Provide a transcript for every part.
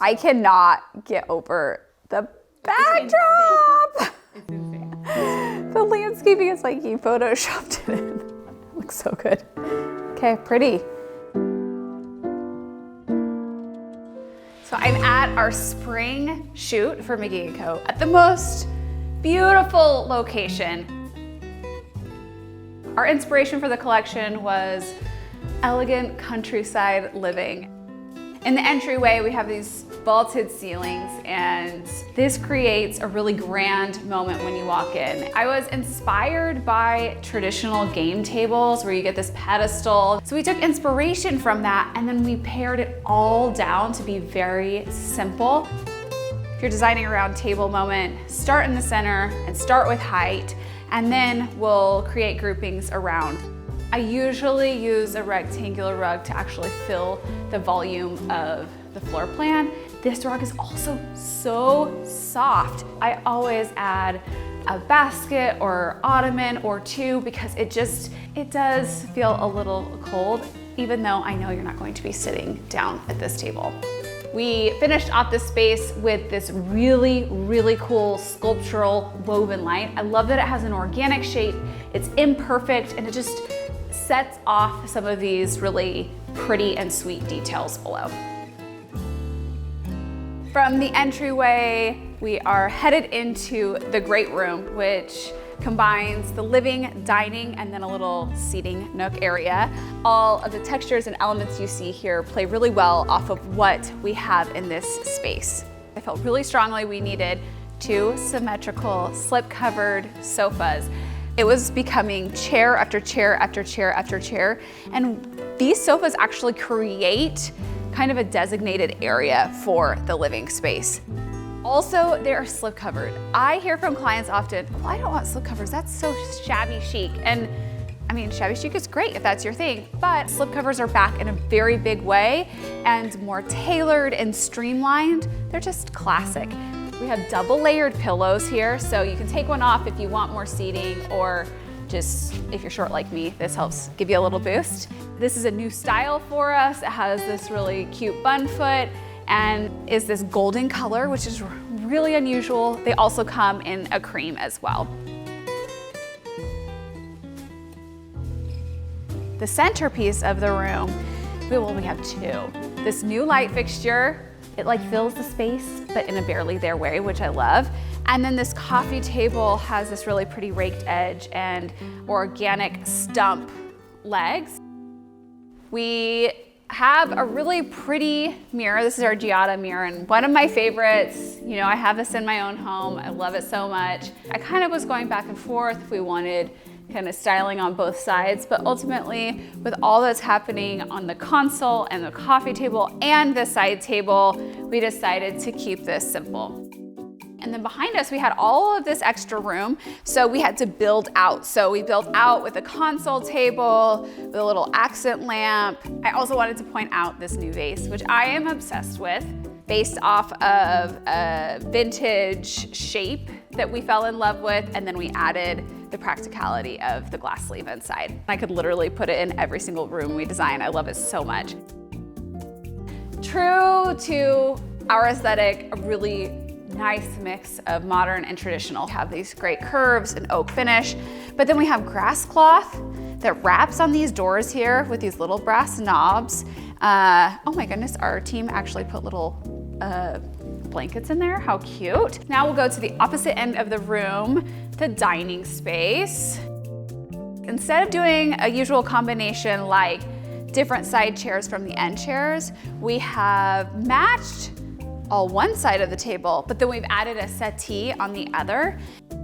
I cannot get over the backdrop. It's insane. The landscaping is like you photoshopped it in. It looks so good. Okay, pretty. So I'm at our spring shoot for McGee Co at the most beautiful location. Our inspiration for the collection was elegant countryside living. In the entryway, we have these vaulted ceilings, and this creates a really grand moment when you walk in. I was inspired by traditional game tables where you get this pedestal. So we took inspiration from that, and then we pared it all down to be very simple. If you're designing a round table moment, start in the center and start with height, and then we'll create groupings around. I usually use a rectangular rug to actually fill the volume of the floor plan. This rug is also so soft. I always add a basket or ottoman or two because it does feel a little cold, even though I know you're not going to be sitting down at this table. We finished off this space with this really, really cool sculptural woven light. I love that it has an organic shape, it's imperfect, and it just sets off some of these really pretty and sweet details below. From the entryway, we are headed into the great room, which combines the living, dining, and then a little seating nook area. All of the textures and elements you see here play really well off of what we have in this space. I felt really strongly we needed two symmetrical, slip-covered sofas. It was becoming chair after chair after chair after chair, and these sofas actually create kind of a designated area for the living space. Also, they are slip covered. I hear from clients often, well, I don't want slip covers, that's so shabby chic. And I mean, shabby chic is great if that's your thing, but slip covers are back in a very big way and more tailored and streamlined. They're just classic. We have double layered pillows here, so you can take one off if you want more seating, or just if you're short like me, this helps give you a little boost. This is a new style for us. It has this really cute bun foot and is this golden color, which is really unusual. They also come in a cream as well. The centerpiece of the room, we have two. This new light fixture, it like fills the space, but in a barely there way, which I love. And then this coffee table has this really pretty raked edge and organic stump legs. We have a really pretty mirror. This is our Giada mirror, and one of my favorites. You know, I have this in my own home. I love it so much. I kind of was going back and forth if we wanted kind of styling on both sides, but ultimately with all that's happening on the console and the coffee table and the side table, we decided to keep this simple. And then behind us, we had all of this extra room, so we had to build out. So we built out with a console table, with a little accent lamp. I also wanted to point out this new vase, which I am obsessed with, based off of a vintage shape that we fell in love with, and then we added the practicality of the glass sleeve inside. I could literally put it in every single room we design. I love it so much. True to our aesthetic, a really nice mix of modern and traditional. We have these great curves and oak finish, but then we have grass cloth that wraps on these doors here with these little brass knobs. Oh my goodness, our team actually put little blankets in there. How cute. Now we'll go to the opposite end of the room, the dining space. Instead of doing a usual combination like different side chairs from the end chairs, we have matched all one side of the table, but then we've added a settee on the other.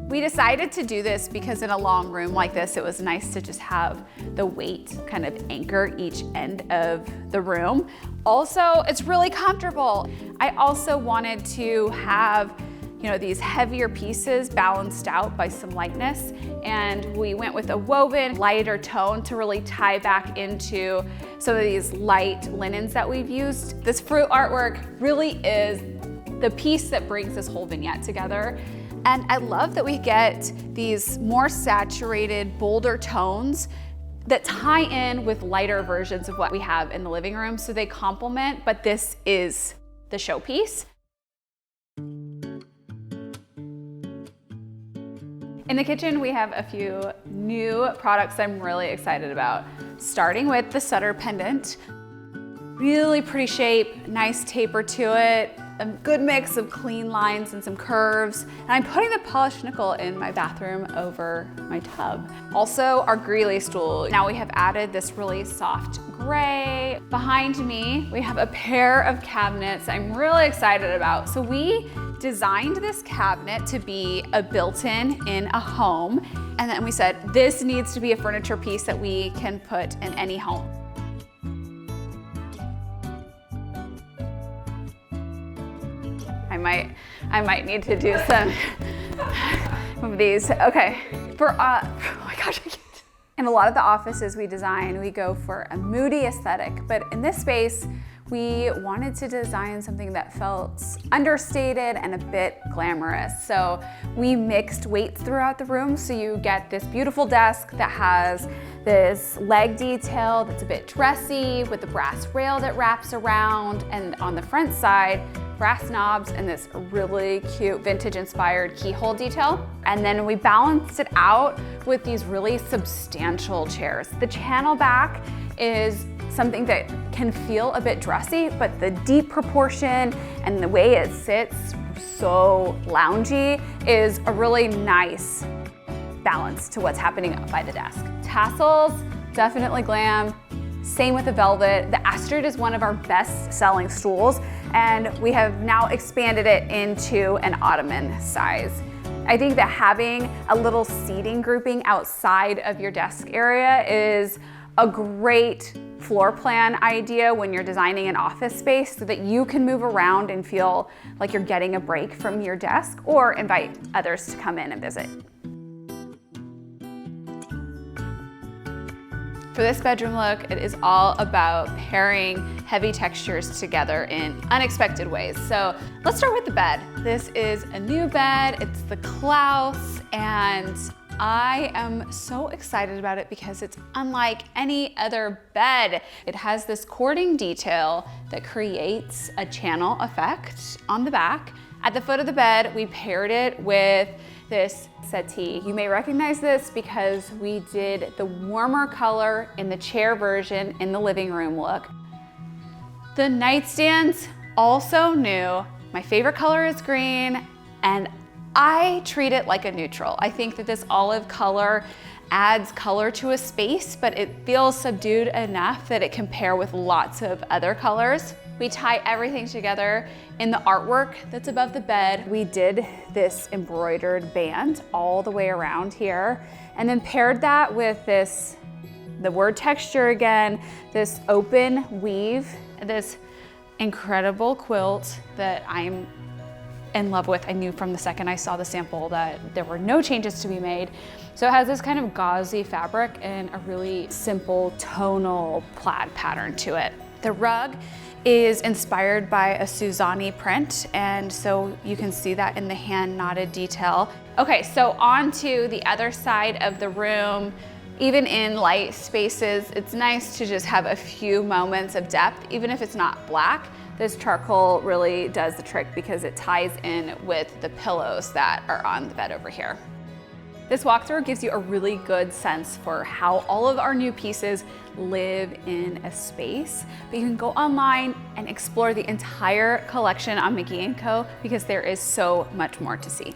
We decided to do this because in a long room like this, it was nice to just have the weight kind of anchor each end of the room. Also, it's really comfortable. I also wanted to have, you know, these heavier pieces balanced out by some lightness, and we went with a woven lighter tone to really tie back into some of these light linens that we've used. This fruit artwork really is the piece that brings this whole vignette together. And I love that we get these more saturated, bolder tones that tie in with lighter versions of what we have in the living room. So they complement, but this is the showpiece. In the kitchen, we have a few new products I'm really excited about. Starting with the Sutter pendant. Really pretty shape, nice taper to it, a good mix of clean lines and some curves. And I'm putting the polished nickel in my bathroom over my tub. Also, our Greeley stool. Now we have added this really soft gray. Behind me, we have a pair of cabinets I'm really excited about. So we designed this cabinet to be a built-in in a home. And then we said, this needs to be a furniture piece that we can put in any home. I might need to do some of these. Okay, oh my gosh, I can't. In a lot of the offices we design, we go for a moody aesthetic, but in this space, we wanted to design something that felt understated and a bit glamorous. So we mixed weights throughout the room, so you get this beautiful desk that has this leg detail that's a bit dressy with the brass rail that wraps around, and on the front side, brass knobs and this really cute vintage inspired keyhole detail. And then we balanced it out with these really substantial chairs. The channel back is something that can feel a bit dressy, but the deep proportion and the way it sits so loungy is a really nice balance to what's happening up by the desk. Tassels, definitely glam. Same with the velvet. The Astrid is one of our best selling stools, and we have now expanded it into an ottoman size. I think that having a little seating grouping outside of your desk area is a great floor plan idea when you're designing an office space, so that you can move around and feel like you're getting a break from your desk or invite others to come in and visit. For this bedroom look, it is all about pairing heavy textures together in unexpected ways. So let's start with the bed. This is a new bed, it's the Klaus, and I am so excited about it because it's unlike any other bed. It has this cording detail that creates a channel effect on the back. At the foot of the bed, we paired it with this settee. You may recognize this because we did the warmer color in the chair version in the living room look. The nightstands, also new. My favorite color is green, and I treat it like a neutral. I think that this olive color adds color to a space, but it feels subdued enough that it can pair with lots of other colors. We tie everything together in the artwork that's above the bed. We did this embroidered band all the way around here, and then paired that with this, the word texture again, this open weave, this incredible quilt that I'm in love with. I knew from the second I saw the sample that there were no changes to be made. So it has this kind of gauzy fabric and a really simple tonal plaid pattern to it. The rug is inspired by a Suzanne print, and so you can see that in the hand knotted detail. Okay, so on to the other side of the room. Even in light spaces, it's nice to just have a few moments of depth, even if it's not black. This charcoal really does the trick because it ties in with the pillows that are on the bed over here. This walkthrough gives you a really good sense for how all of our new pieces live in a space, but you can go online and explore the entire collection on McGee Co because there is so much more to see.